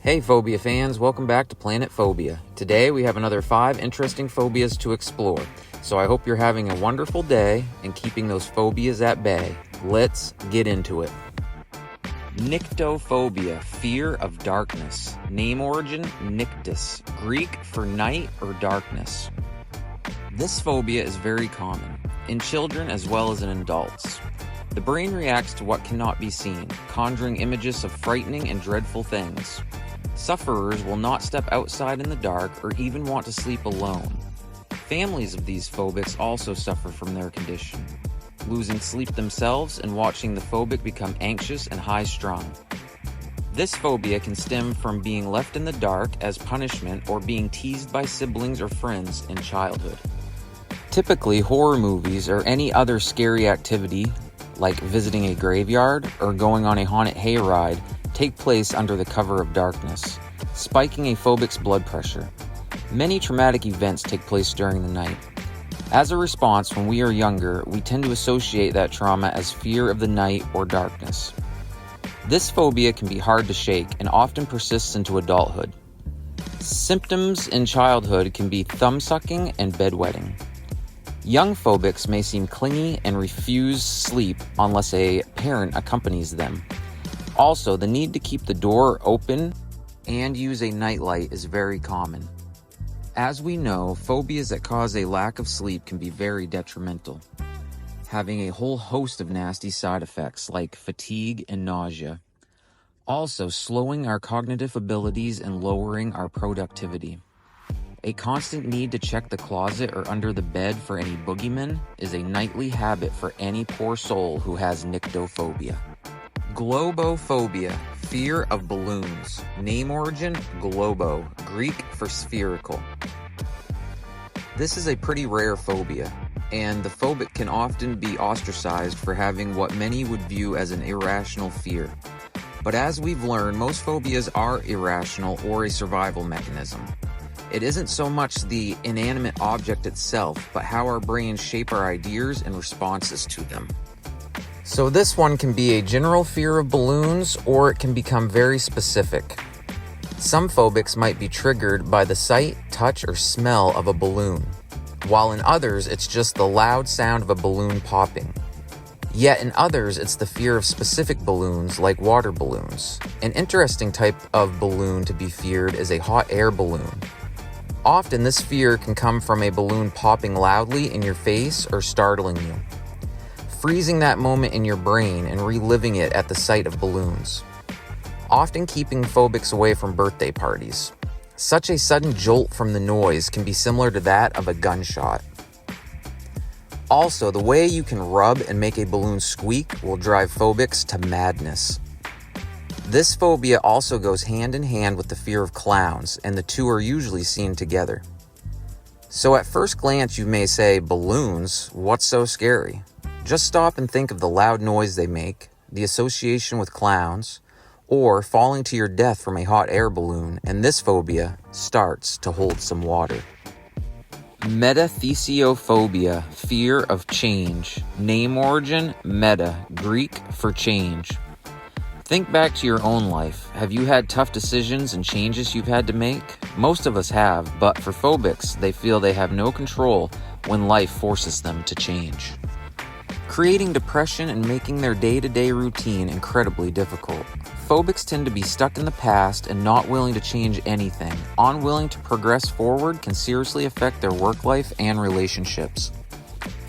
Hey Phobia fans, welcome back to Planet Phobia. Today we have another 5 interesting phobias to explore. So I hope you're having a wonderful day and keeping those phobias at bay. Let's get into it. Nyctophobia, fear of darkness. Name origin, nyctis, Greek for night or darkness. This phobia is very common, in children as well as in adults. The brain reacts to what cannot be seen, conjuring images of frightening and dreadful things. Sufferers will not step outside in the dark or even want to sleep alone. Families of these phobics also suffer from their condition, losing sleep themselves and watching the phobic become anxious and high-strung. This phobia can stem from being left in the dark as punishment or being teased by siblings or friends in childhood. Typically, horror movies or any other scary activity, like visiting a graveyard or going on a haunted hayride, take place under the cover of darkness, spiking a phobic's blood pressure. Many traumatic events take place during the night. As a response, when we are younger, we tend to associate that trauma as fear of the night or darkness. This phobia can be hard to shake and often persists into adulthood. Symptoms in childhood can be thumb-sucking and bedwetting. Young phobics may seem clingy and refuse sleep unless a parent accompanies them. Also, the need to keep the door open and use a nightlight is very common. As we know, phobias that cause a lack of sleep can be very detrimental, having a whole host of nasty side effects like fatigue and nausea. Also, slowing our cognitive abilities and lowering our productivity. A constant need to check the closet or under the bed for any boogeymen is a nightly habit for any poor soul who has nyctophobia. Globophobia, fear of balloons. Name origin, globo, Greek for spherical. This is a pretty rare phobia, and the phobic can often be ostracized for having what many would view as an irrational fear. But as we've learned, most phobias are irrational or a survival mechanism. It isn't so much the inanimate object itself, but how our brains shape our ideas and responses to them. So this one can be a general fear of balloons, or it can become very specific. Some phobics might be triggered by the sight, touch, or smell of a balloon, while in others it's just the loud sound of a balloon popping. Yet in others it's the fear of specific balloons like water balloons. An interesting type of balloon to be feared is a hot air balloon. Often this fear can come from a balloon popping loudly in your face or startling you, freezing that moment in your brain and reliving it at the sight of balloons, often keeping phobics away from birthday parties. Such a sudden jolt from the noise can be similar to that of a gunshot. Also, the way you can rub and make a balloon squeak will drive phobics to madness. This phobia also goes hand in hand with the fear of clowns, and the two are usually seen together. So at first glance you may say, balloons, what's so scary? Just stop and think of the loud noise they make, the association with clowns, or falling to your death from a hot air balloon, and this phobia starts to hold some water. Metathesiophobia, fear of change. Name origin, meta, Greek for change. Think back to your own life. Have you had tough decisions and changes you've had to make? Most of us have, but for phobics, they feel they have no control when life forces them to change, creating depression and making their day-to-day routine incredibly difficult. Phobics tend to be stuck in the past and not willing to change anything. Unwilling to progress forward can seriously affect their work life and relationships.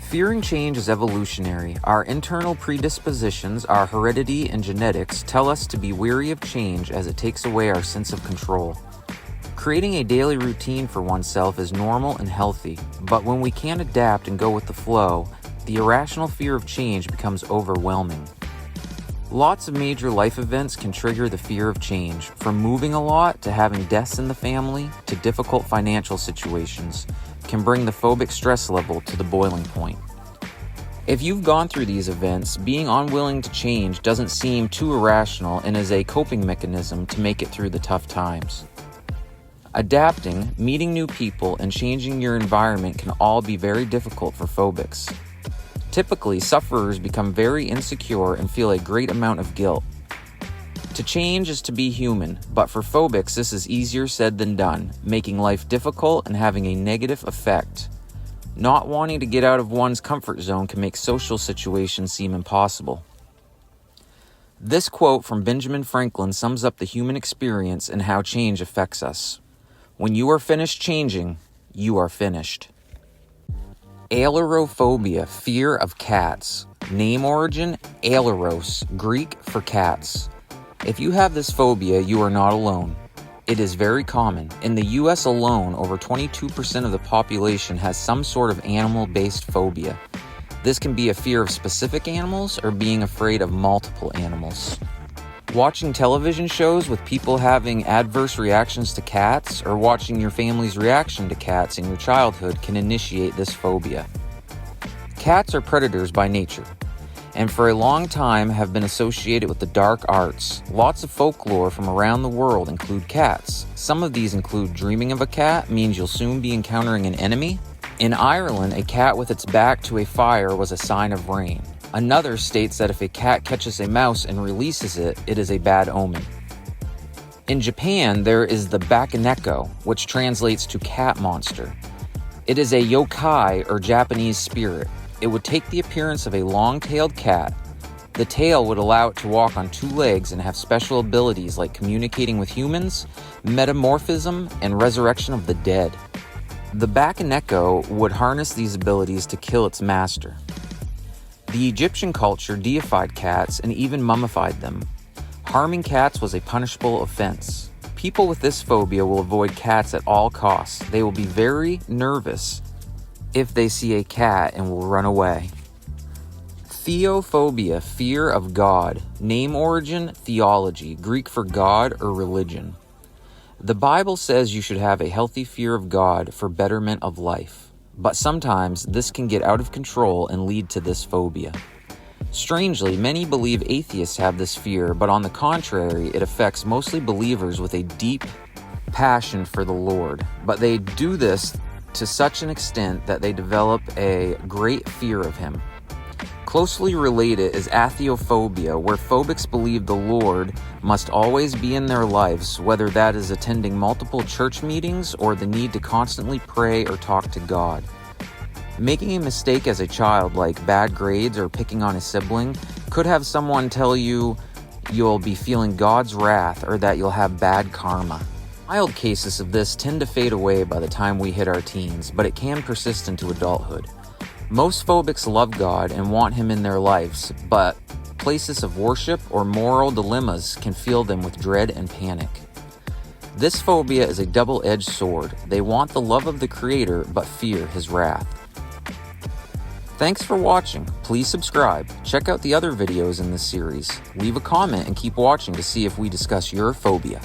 Fearing change is evolutionary. Our internal predispositions, our heredity and genetics tell us to be weary of change as it takes away our sense of control. Creating a daily routine for oneself is normal and healthy, but when we can't adapt and go with the flow, the irrational fear of change becomes overwhelming. Lots of major life events can trigger the fear of change, from moving a lot to having deaths in the family to difficult financial situations, can bring the phobic stress level to the boiling point. If you've gone through these events, being unwilling to change doesn't seem too irrational and is a coping mechanism to make it through the tough times. Adapting, meeting new people, and changing your environment can all be very difficult for phobics. Typically, sufferers become very insecure and feel a great amount of guilt. To change is to be human, but for phobics this is easier said than done, making life difficult and having a negative effect. Not wanting to get out of one's comfort zone can make social situations seem impossible. This quote from Benjamin Franklin sums up the human experience and how change affects us. When you are finished changing, you are finished. Ailurophobia, fear of cats. Name origin, ailuros, Greek for cats. If you have this phobia, you are not alone. It is very common. In the US alone, over 22% of the population has some sort of animal-based phobia. This can be a fear of specific animals or being afraid of multiple animals. Watching television shows with people having adverse reactions to cats or watching your family's reaction to cats in your childhood can initiate this phobia. Cats are predators by nature, and for a long time have been associated with the dark arts. Lots of folklore from around the world include cats. Some of these include dreaming of a cat means you'll soon be encountering an enemy. In Ireland, a cat with its back to a fire was a sign of rain. Another states that if a cat catches a mouse and releases it, it is a bad omen. In Japan, there is the bakaneko, which translates to cat monster. It is a yokai or Japanese spirit. It would take the appearance of a long-tailed cat. The tail would allow it to walk on two legs and have special abilities like communicating with humans, metamorphism, and resurrection of the dead. The bakaneko would harness these abilities to kill its master. The Egyptian culture deified cats and even mummified them. Harming cats was a punishable offense. People with this phobia will avoid cats at all costs. They will be very nervous if they see a cat and will run away. Theophobia, fear of God. Name origin, theology, Greek for God or religion. The Bible says you should have a healthy fear of God for betterment of life, but sometimes this can get out of control and lead to this phobia. Strangely, many believe atheists have this fear, but on the contrary, it affects mostly believers with a deep passion for the Lord, but they do this to such an extent that they develop a great fear of Him. Closely related is atheophobia, where phobics believe the Lord must always be in their lives, whether that is attending multiple church meetings or the need to constantly pray or talk to God. Making a mistake as a child, like bad grades or picking on a sibling, could have someone tell you you'll be feeling God's wrath or that you'll have bad karma. Mild cases of this tend to fade away by the time we hit our teens, but it can persist into adulthood. Most phobics love God and want Him in their lives, but places of worship or moral dilemmas can fill them with dread and panic. This phobia is a double-edged sword. They want the love of the Creator, but fear His wrath. Thanks for watching. Please subscribe. Check out the other videos in this series. Leave a comment and keep watching to see if we discuss your phobia.